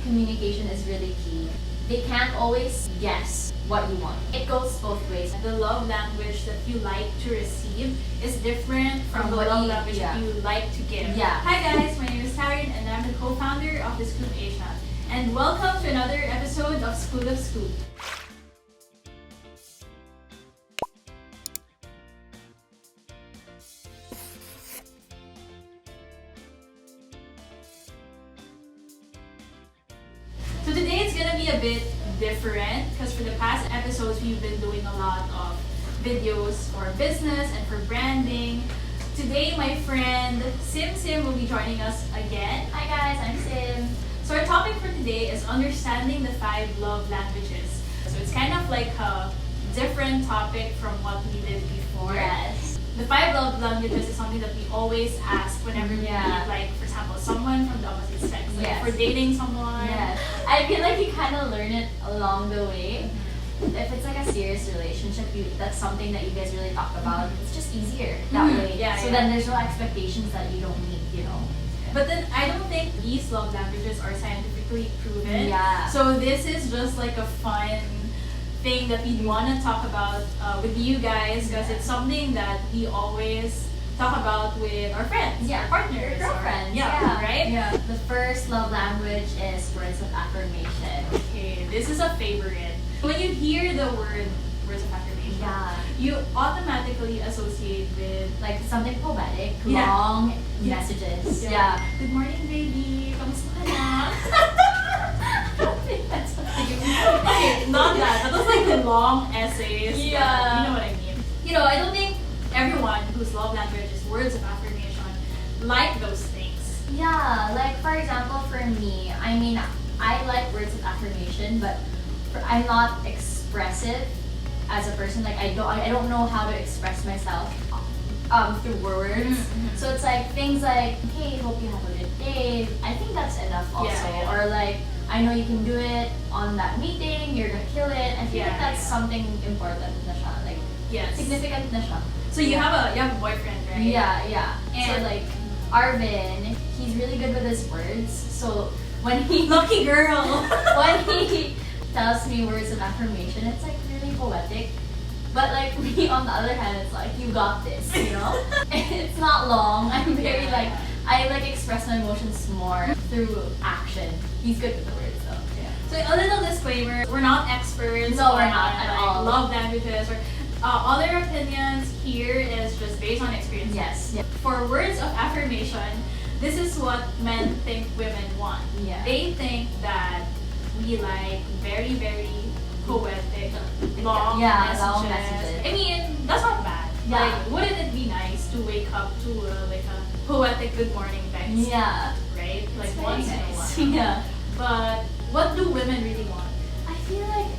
communication is really key. They can't always guess what you want. It goes both ways. The love language that you like to receive is different from the love language that you like to give. Yeah. Hi guys, my name is Taryn and I'm the co-founder of the Scoop Asia. And welcome to another episode of School of Scoop. So today it's gonna be a bit different because for the past episodes we've been doing a lot of videos for business and for branding. Today my friend Sim will be joining us again. Hi guys, I'm Sim. So our topic for today is understanding the 5 love languages. So it's kind of like a different topic from what we did before. Yes. The 5 love languages is something that we always ask whenever we meet, like for example, someone from the opposite sex. Like if we're dating someone. Yes. I feel like you kind of learn it along the way. If it's like a serious relationship, that's something that you guys really talk about. It's just easier that way. So then there's no expectations that you don't meet, you know. But then I don't think these love languages are scientifically proven. Yeah. So this is just like a fun thing that we want to talk about with you guys because it's something that we always talk about with our friends, our partners, girlfriends. Right? Yeah. The first love language is words of affirmation. Okay, this is a favorite. When you hear the word words of affirmation, you automatically associate with like something poetic, long messages. Yeah. Good morning, baby. Kamusta ka na? Okay, not that. That was like the long essays. Yeah. You know what I mean. You know, I don't think everyone whose love language is words of affirmation like those things. Yeah, like for example, for me, I mean, I like words of affirmation, but I'm not expressive as a person. Like I don't know how to express myself through words. So it's like things like, hey, hope you have a good day. I think that's enough also. Or like, I know you can do it on that meeting, you're gonna kill it. I feel like that's something important na siya. Like significant na siya. So you have a boyfriend, right? Yeah. And so like Arvin, he's really good with his words. So when he lucky girl when he tells me words of affirmation, it's like really poetic. But like me on the other hand, it's like you got this, you know? It's not long. I'm very like I like express my emotions more through action. He's good with the words though. Yeah. So a little disclaimer, we're not experts. No, we're not at all. Love languages or all their opinions here is just based on experience. Yes. For words of affirmation, this is what men think women want. Yeah. They think that we like very, very poetic, long messages. I mean, that's not bad. Yeah. Like, wouldn't it be nice to wake up to like a poetic good morning text? Yeah. Right? Like it's once in a nice. while. Yeah. But what do women really want? I feel like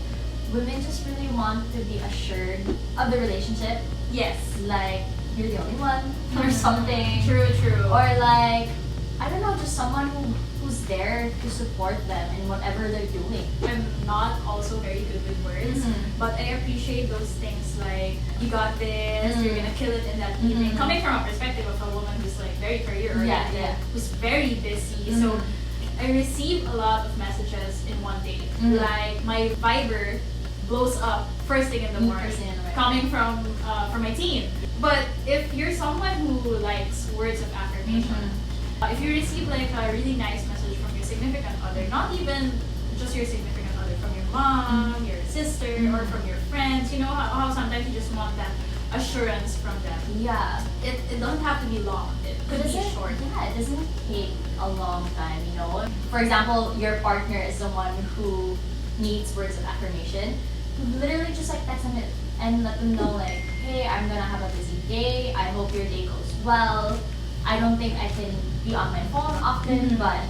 women just really want to be assured of the relationship. Yes. Like, you're the only one or something. True. Or like, I don't know, just someone who's there to support them in whatever they're doing. I'm not also very good with words, but I appreciate those things like, you got this, you're gonna kill it in that meeting. Coming from a perspective of a woman who's like very career-oriented, who's very busy. So I receive a lot of messages in one day. Like my Viber blows up first thing in the morning, coming from my team. But if you're someone who likes words of affirmation, if you receive like a really nice message from your significant other, not even just your significant other, from your mom, your sister, or from your friends, you know how sometimes you just want that assurance from them. Yeah. It doesn't have to be long. It could be short. Yeah, it doesn't take a long time, you know. For example, your partner is the one who needs words of affirmation. Literally just like text them and let them know like, hey, I'm gonna have a busy day. I hope your day goes well. I don't think I can be on my phone often, but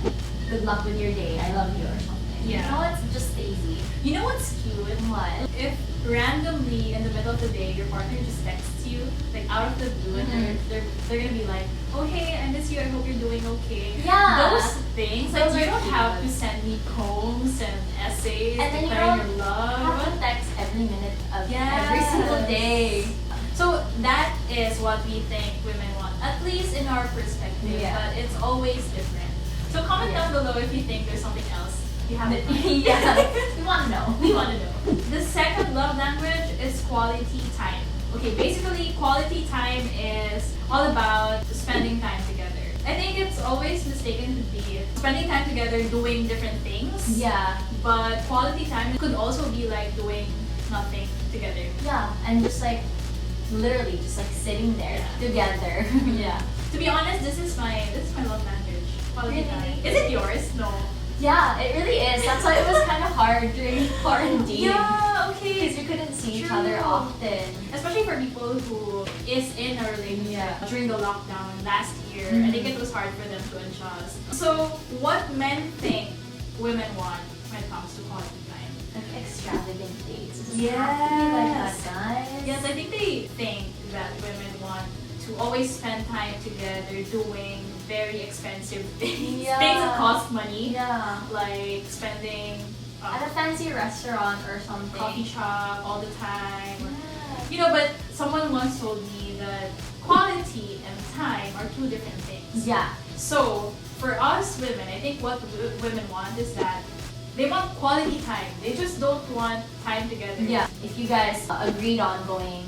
good luck with your day. I love you or something. Yeah. You know, it's just easy. You know what's cute? What? If randomly in the middle of the day your partner just texts you like out of the blue and they're gonna be like, oh hey, I miss you, I hope you're doing okay. Yeah. Those things, like you don't have to send me poems and essays and then declaring your love. Have to text every minute of every single day. So that is what we think women want, at least in our perspective, but it's always different. So comment down below if you think there's something else You have it. Yeah, we want to know. We want to know. The second love language is quality time. Okay, basically, quality time is all about spending time together. I think it's always mistaken to be spending time together doing different things. Yeah. But quality time could also be like doing nothing together. Yeah, and just like literally just like sitting there together. Yeah. To be honest, this is my love language. Quality Really? time. Is it yours? No. Yeah, it really is. That's why it was kind of hard during quarantine. Yeah, okay. Because we couldn't see each True. other often. Especially for people who is in a relationship during the lockdown last year. I think it was hard for them to adjust. So, what men think women want when it comes to quality time? Like extravagant dates. Does it Yes. have to be like that, guys? Yes, I think they think that women want to always spend time together doing very expensive things. Yeah. Things that cost money. Yeah. Like spending At a fancy restaurant or something. coffee shop all the time. Yeah. You know, but someone once told me that quality and time are two different things. Yeah. So, for us women, I think what women want is that they want quality time. They just don't want time together. Yeah. If you guys agreed on going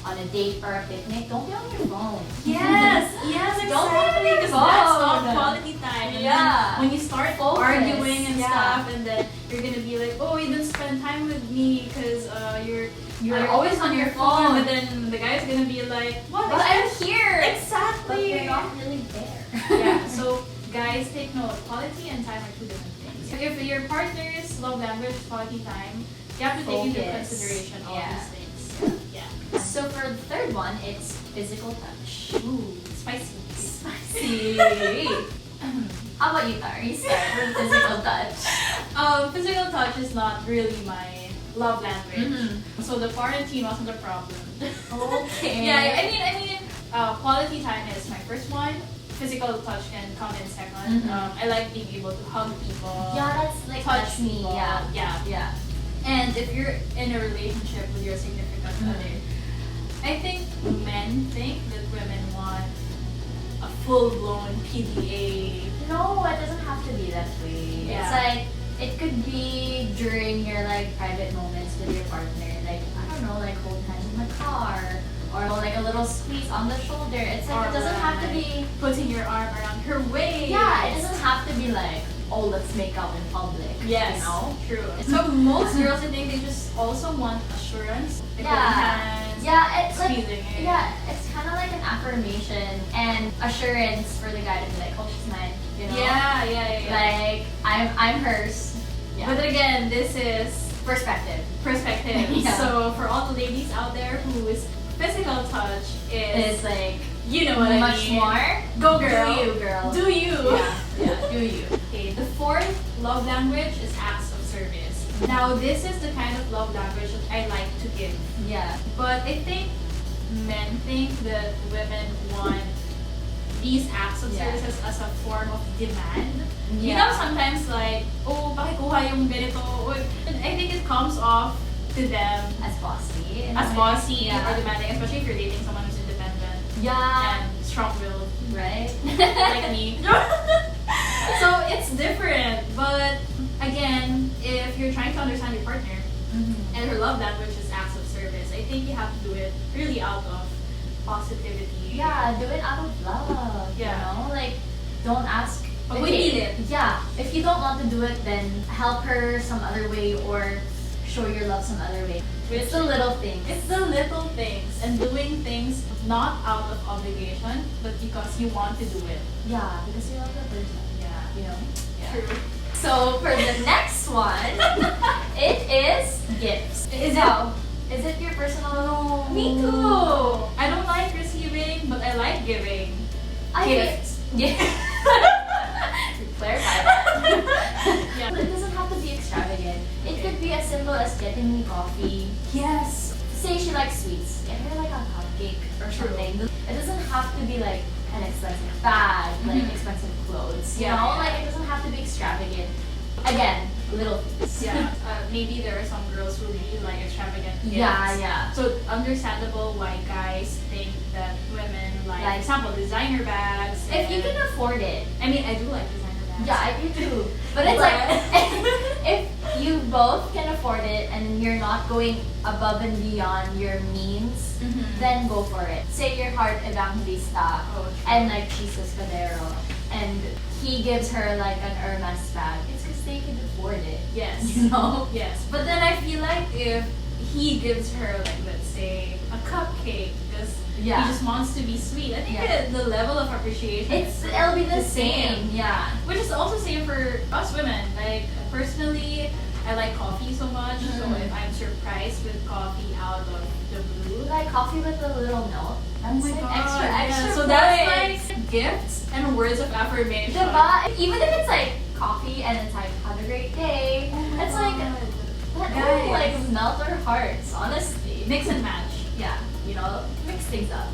on a date or a picnic, don't be on your phone. Yes, yes, exactly. Don't be on your Because that's not phone. quality time. And Yeah. then when you start Focus. arguing and Yeah. stuff, and then you're gonna be like, oh, you didn't spend time with me because you're always on your phone. But then the guy's gonna be like, what? But I'm here. But Exactly. you're not really there. Yeah. So guys, take note. Quality and time are two different things. If your partner's love language is quality time, you have to take into Focus. consideration all Yeah. these things. Yeah. So for the third one, it's physical touch. Ooh, spicy. Spicy. How about you, Tari? Start with physical touch. Physical touch is not really my love language. Mhm. So the quarantine wasn't a problem. Okay. Yeah, I mean, quality time is my first one. Physical touch can come in second. Mhm. I like being able to hug people. Yeah, that's like touch that's me. people. Yeah. Yeah. Yeah. And if you're in a relationship with your significant other, I think men think that women want a full-blown PDA. No, it doesn't have to be that way. Yeah. It's like it could be during your like private moments with your partner. Like I don't know, like hold hands in the car or like a little squeeze on the shoulder. It's like it doesn't have to be. Putting your arm around her waist. Yeah, it doesn't have to be like oh let's make out in public. Yes, You know. true. So most girls, I think they just also want assurance. Like Yeah. holding hands, Yeah, it's like squeezing it. yeah, it's kind of like an affirmation and assurance for the guy to be like, oh, she's mine, you know? Yeah. Like I'm hers. Yeah. But then again, this is perspective. perspective. Yeah. So for all the ladies out there whose physical touch is, It's like you know what I much mean. more. Go girl. Do you, girl? Do you? Yeah, do you? Okay, the fourth love language is acts of service. Now this is the kind of love language that I like to give. Yeah. But I think men think that women want these acts of Yeah. services as a form of demand. You Yeah. know, sometimes like, oh, pakikuha yung ganito. And I think it comes off to them As bossy. in a as way. bossy Yeah. or demanding, especially if you're dating someone who's independent Yeah. and strong-willed Right. like me. So it's different. But again, if you're trying to understand your partner, Mhm. and her love language is acts of service, I think you have to do it really out of positivity. Yeah, do it out of love. Yeah. You know, like don't ask. But we need it. Yeah. If you don't want to do it, then help her some other way or show your love some other way. It's the little things. It's the little things and doing things not out of obligation, but because you want to do it. Yeah, because you love the person. Yeah. You know. Yeah. True. So for the next one, it is gifts. Is Now, is it your personal? Me too. I don't like receiving, but I like giving. Gifts. Yeah. Clarify that. Yeah. It doesn't have to be extravagant. It could be as simple as getting me coffee. Yes. Say she likes sweets, get her like a cupcake or True. something. It doesn't have to be like an expensive bag, like Mhm. expensive clothes. You Yeah, know, yeah. like it doesn't have to be extravagant. Again, little things. Yeah. Maybe there are some girls who really like extravagant gifts. Yeah. So understandable why guys think that women like, for Like- example, designer bags. If you and- can afford it. I mean, I do like designer bags. Yeah, I do too. But it's like both can afford it and you're not going above and beyond your means, then go for it. Say your heart evangelista and like she's escudero and he gives her like an Hermes bag. It's because they can afford it. Yes. You know? Yes. But then I feel like if he gives her like, let's say, a cupcake because he just wants to be sweet, I think the level of appreciation it'll be the same. Yeah. Which is also same for us women. Like personally, I like coffee so much, so if I'm surprised with coffee out of the blue, Like coffee with a little note. That's like extra. So that's like gifts and words of affirmation. Diba? Even if it's like coffee and it's like have a great day, it's like that will like melt our hearts. Honestly, mix and match. Yeah, you know, mix things up.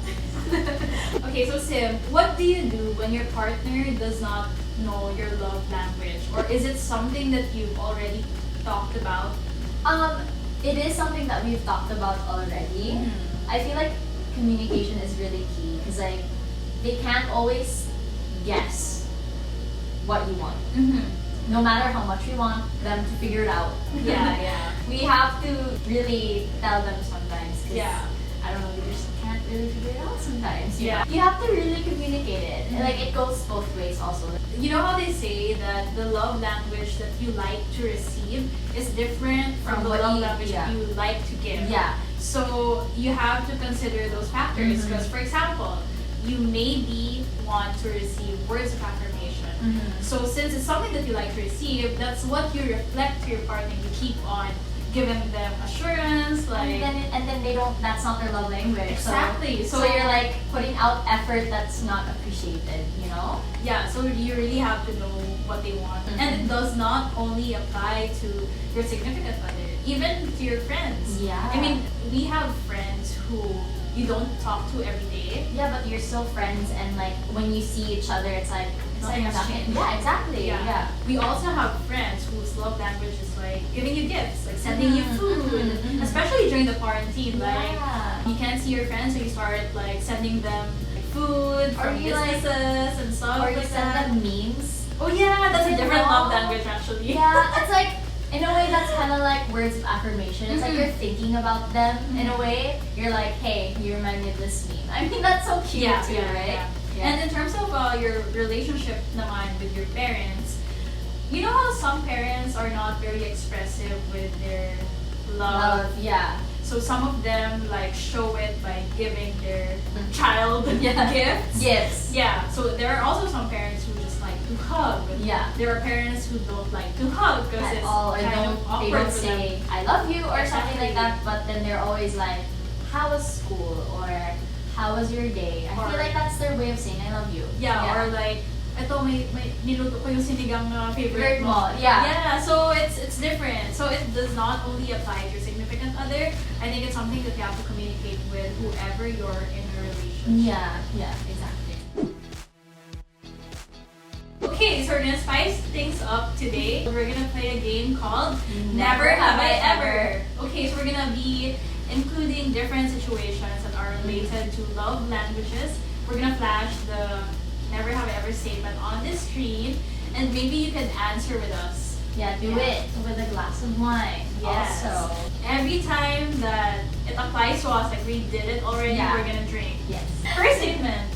Okay, so Sim, what do you do when your partner does not know your love language, or is it something that you've already talked about? It is something that we've talked about already. I feel like communication is really key because like they can't always guess what you want. No matter how much we want them to figure it out. We have to really tell them sometimes. I don't know, we just can't really figure it out sometimes. You know? You have to really communicate it. Like it goes both ways also. You know how they say that the love language that you like to receive is different from the love language that you like to give. So you have to consider those factors because, for example, you maybe want to receive words of affirmation. So since it's something that you like to receive, that's what you reflect to your partner. You keep on giving them assurance, like, and then they don't. That's not their love language. Exactly. So you're like putting out effort that's not appreciated. You know? Yeah. So you really have to know what they want, and it does not only apply to your significant other, even to your friends. I mean, we have friends who you don't talk to every day. Yeah, but you're still friends, and like when you see each other, it's like nothing has changed. Yeah, exactly. We also have friends whose love language is like giving you gifts, like sending you food, especially during the quarantine. Like you can't see your friends, so you start like sending them food from businesses and stuff. Or you send them memes. Oh yeah, that's a different love language actually. Yeah, it's like in a way that's kind of like words of affirmation. It's like you're thinking about them in a way. You're like, hey, you remind me of this meme. I mean, that's so cute too, right? And in terms of your relationship naman with your parents, you know how some parents are not very expressive with their love? So some of them like show it by giving their child gifts. So there are also some parents who just like to hug. There are parents who don't like to hug because it's kind of awkward. They don't say I love you or something like that, but then they're always like, how was school, or how was your day? I feel like that's their way of saying I love you. Or like, ito may niluto ko yung sinigang na favorite mo. So it's different. So it does not only apply to your significant other. I think it's something that you have to communicate with whoever you're in a relationship. Exactly. Okay, so we're gonna spice things up today. We're gonna play a game called Never Have I Ever. Okay, so we're gonna be including different situations that are related to love languages. We're gonna flash the Never Have I Ever statement on the screen, and maybe you can answer with us. Do it with a glass of wine. Also, every time that it applies to us, like we did it already, we're gonna drink. First statement.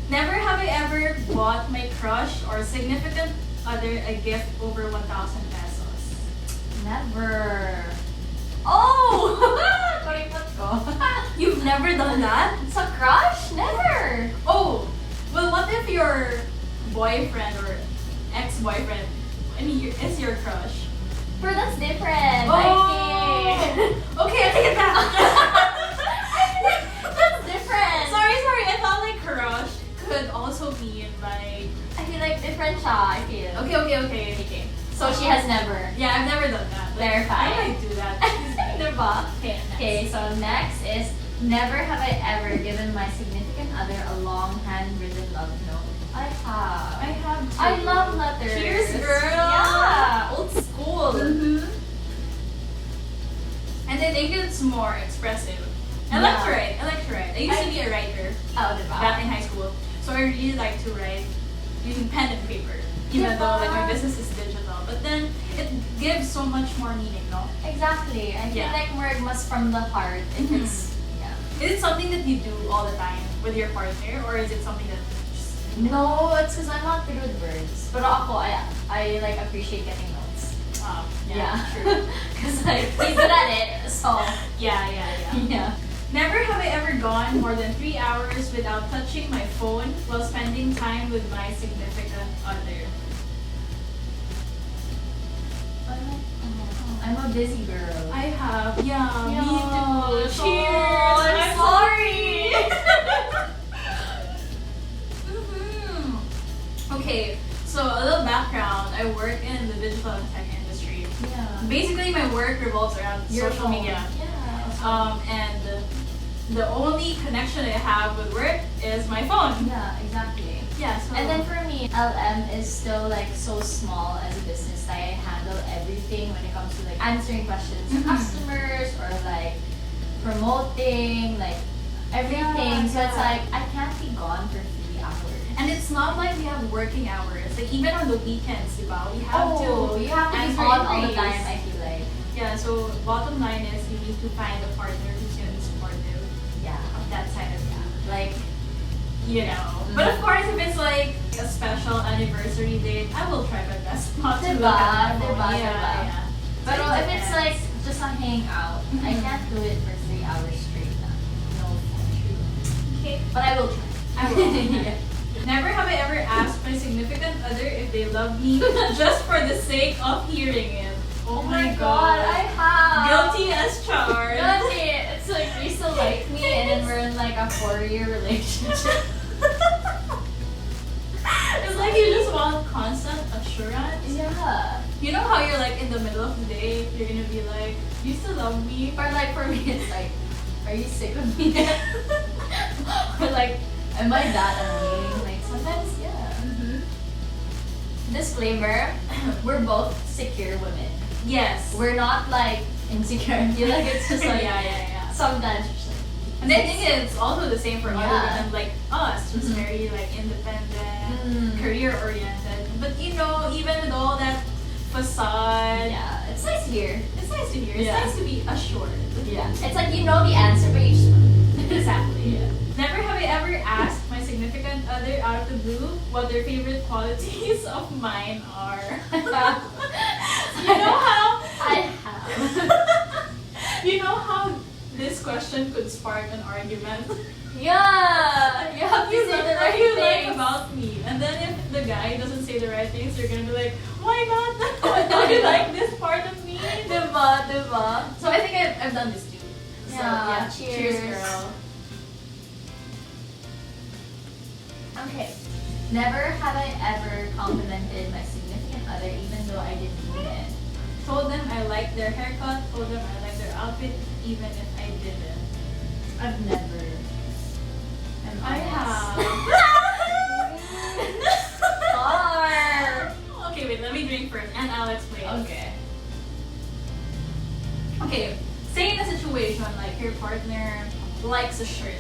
Never have I ever bought my crush or significant other a gift over 1,000 pesos. Never. You've never done that? It's a crush? Never. Oh, well, what if your boyfriend or ex-boyfriend, is your crush? Bro, that's different. I think. Okay, I take it back. That's different. Sorry. I thought like crush could also mean like. I feel like different siya. I feel. Okay. So she has never. I've never done that. Verify. I might do that. Diba? Okay, so next is never have I ever given my significant other a long handwritten love note. I have too. I love letters. Cheers, girl. Yeah, old school. And I think it's more expressive. I like to write. I used to be a writer back in high school. So I really like to write using pen and paper. Even though like my business is digital. But but then it gives so much more meaning, no? Exactly. I feel like word must from the heart. If it's Is it something that you do all the time with your partner, or is it something that just no, it's because I'm not good with words. But ako, I like appreciate getting notes. true. Because like he's good at it, so Yeah. Never have I ever gone more than 3 hours without touching my phone while spending time with my significant other. I'm a busy girl. I have. Yeah, me No, too. so- Cheers! I'm sorry. Okay, so a little background. I work in the digital and tech industry. Yeah. Basically, my work revolves around Your social phone. media. Yeah. And the only connection I have with work is my phone. Yeah, exactly. Yeah, so And then for me, LM is still like so small as a business that I handle everything when it comes to like answering questions to customers or like promoting, like everything. So it's like I can't be gone for 3 hours. and it's not like we have working hours. Like even on the weekends, diba? We have to. You have to be answer on all the inquiries. time, I feel like. Yeah, so bottom line is you need to find a partner who's gonna be supportive Yeah. of that side of you. Like, You know. But of course, if it's like a special anniversary date, I will try my best not to look at my phone. Diba? Yeah. but So if it's depends. like just a hangout, I can't do it for 3 hours straight. No, true. Okay. But I will try. I will. Never have I ever asked my significant other if they love me just for the sake of hearing it. Oh my god. I have. Guilty as charged. Guilty. It's like you still like me, and then we're in like a 4-year relationship. It's like you just want constant assurance. Yeah. You know how you're like in the middle of the day, you're gonna be like, you still love me? Or like for me, it's like, are you sick of me? Or like, am I that annoying? Like sometimes, yeah. Disclaimer: we're both secure women. Yes. We're not like insecure. I feel like it's just like yeah. sometimes just like. And I think it's also the same for other Yeah. women like us, just very like independent, Mm. career oriented. But you know, even with all that facade, Yeah, it's nice to hear. it's nice to hear. It's Yeah. nice to be assured. Yeah, it's like you know the answer, but you just Exactly. Never have I ever asked my significant other out of the blue what their favorite qualities of mine are. You know how I have. you know how this question could spark an argument. Yeah, you have to say the right you like things. about me, and then if the guy doesn't say the right things, you're gonna be like, why not? Why don't you like this part of me? Diba? So I think I've done this too. So Yeah, cheers, cheers. girl. Okay. Never have I ever complimented my significant other even though I didn't mean it. Told them I like their haircut. Told them I like their outfit, even if I didn't. I've never. I'm I have. Okay, wait. Let me drink first, and I'll explain. Okay. Okay, say in a situation like your partner likes a shirt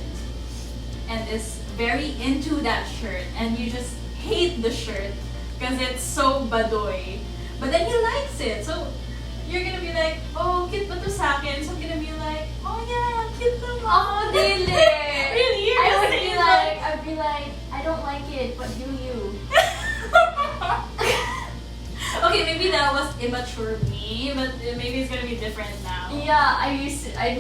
and is very into that shirt and you just hate the shirt because it's so badoy, but then he likes it. So you're gonna be like, oh, cute ba to sa akin? So I'm gonna be like, oh yeah, cute naman. Oh, dili. Really? You're I gonna would say be that? like, I'd be like, I don't like it, but do you? Okay, maybe that was immature of me, but maybe it's gonna be different now. Yeah, I used to. I'm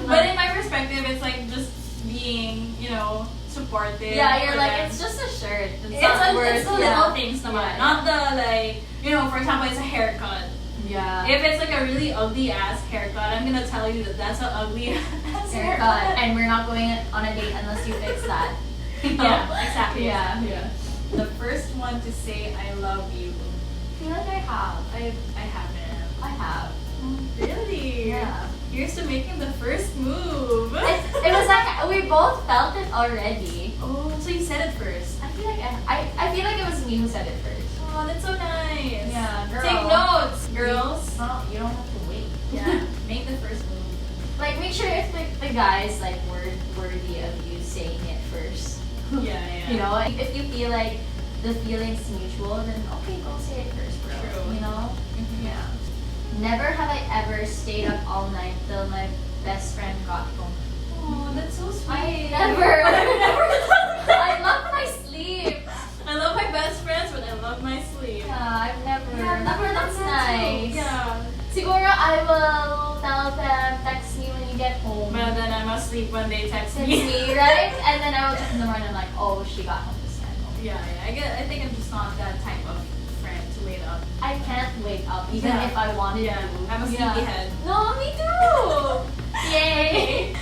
But in my perspective, it's like just being, you know, supportive. yeah, you're for like, them. it's just a shirt. It's, It's, not a, worth, it's the yeah. little things naman, Yeah. not the like, you know, for example, it's a haircut. Yeah. If it's like a really ugly ass haircut, I'm gonna tell you that that's an ugly ass haircut, and we're not going on a date unless you fix that. Yeah, exactly. Yeah. exactly. The first one to say I love you. I feel like I have. I haven't. I have. Really? Yeah. Here's to making the first move. It was like we both felt it already. Oh, so you said it first. I feel like I feel like it was me who said it first. Oh, that's so nice. Yeah, girl. Take notes, girls. No, you don't have to wait. Yeah, make the first move. Like make sure if the guy's like worthy of you saying it first. Yeah. You know, if you feel like the feeling's mutual, then okay, go say it first, bro. True. You know? Mhm. Yeah. Never have I ever stayed up all night till my best friend got home. Oh, that's so sweet. I never. I've never done that. I love my sleep. I love my best friends, but I love my sleep. Yeah, I've never. Yeah, That's nice. Yeah. Siguro I will tell them, text me when you get home. But then I'm asleep when they text Text me. me, right? And then I will check in the morning, I'm like, oh, she got home this time. Yeah. I think I'm just not that type of friend to wait up. I can't wake up even Yeah. if I wanted Yeah. to. I'm a sleepyhead. No, me too. Yay. Okay.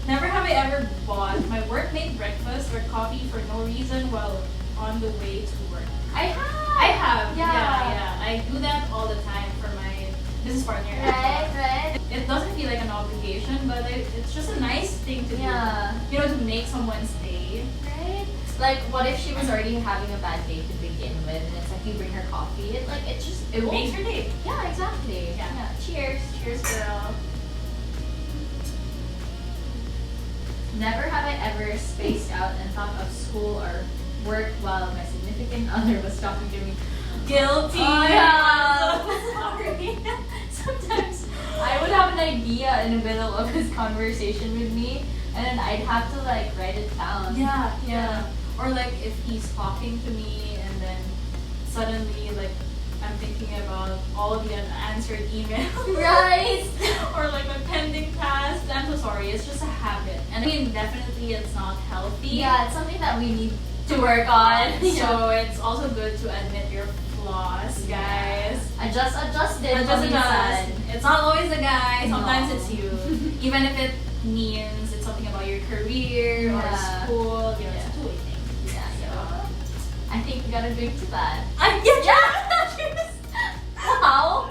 Never have I ever bought my workmate breakfast or coffee for no reason while on the way to work. I have. I have. Yeah. Yeah. I do that all the time for my business partner. Right. It doesn't feel like an obligation, but it's just a nice thing to Yeah. do. You know, to make someone stay. Right? Like, what if she was already having a bad day to begin with, and it's like you bring her coffee, it It won't- makes her day. Yeah, exactly. Yeah. Cheers. Cheers, girl. Never have I ever spaced out and thought of school or work while my significant other was talking to me. Guilty. Oh, yeah. I'm so sorry. Sometimes I would have an idea in the middle of his conversation with me, and then I'd have to like write it down. Yeah. Or like if he's talking to me and then suddenly like I'm thinking about all the unanswered emails. Right. Or like my pending tasks. I'm so sorry. It's just a habit. And I mean, definitely it's not healthy. Yeah, it's something that we need to work on. So it's also good to admit your flaws, guys. Adjust it. Adjust. minsan. It's not always the guy. Sometimes No. it's you. Even if it means it's something about your career Yeah. or school. You know, it's a two-way thing. Yeah, so I think we gotta drink to that. Yeah. How?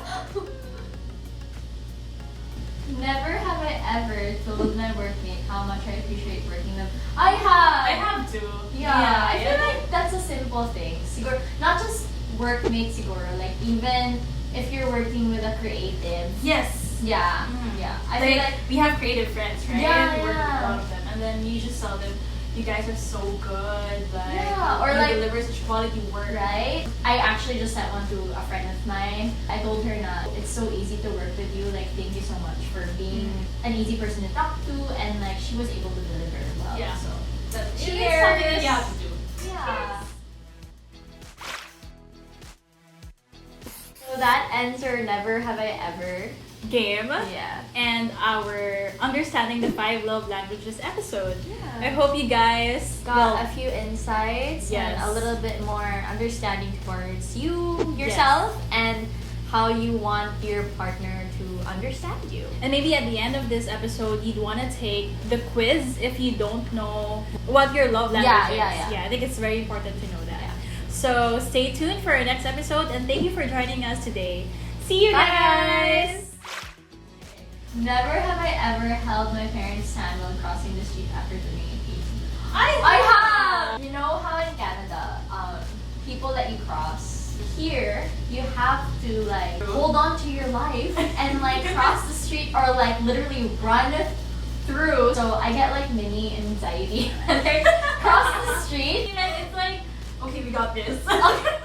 Never have I ever told my workmate how much I appreciate working them. I have. I have to. Yeah, I feel like that's a simple thing. Siguro, not just workmates, siguro, like even if you're working with a creative. Yes. Yeah, Mhm. yeah. I feel like we have creative friends, right? Yeah, We work with yeah. a lot of them, and then you just tell them, you guys are so good. Like, Yeah, or you like- deliver such quality work. right? I actually just sent one to a friend of mine. I told her na it's so easy to work with you. Like, thank you so much for being an easy person to talk to, and like she was able to deliver well. Yeah. So That's Cheers. It's something that you have to do. yeah. So that ends our never have I ever. Game. Yeah. And our Understanding the 5 Love Languages episode. Yeah. I hope you guys Got a few insights Yes. and a little bit more understanding towards you, yourself, and how you want your partner to understand you. And maybe at the end of this episode, you'd want to take the quiz if you don't know what your love language is. Yeah. I think it's very important to know that. Yeah. So stay tuned for our next episode, and thank you for joining us today. See you Bye, guys! Never have I ever held my parents' hand while crossing the street after doing a pee. I have! You know how in Canada, people let you cross. Here, you have to like hold on to your life and like cross the street or like literally run through. So I get like mini anxiety when I cross the street. It's like, okay, we got this. Okay.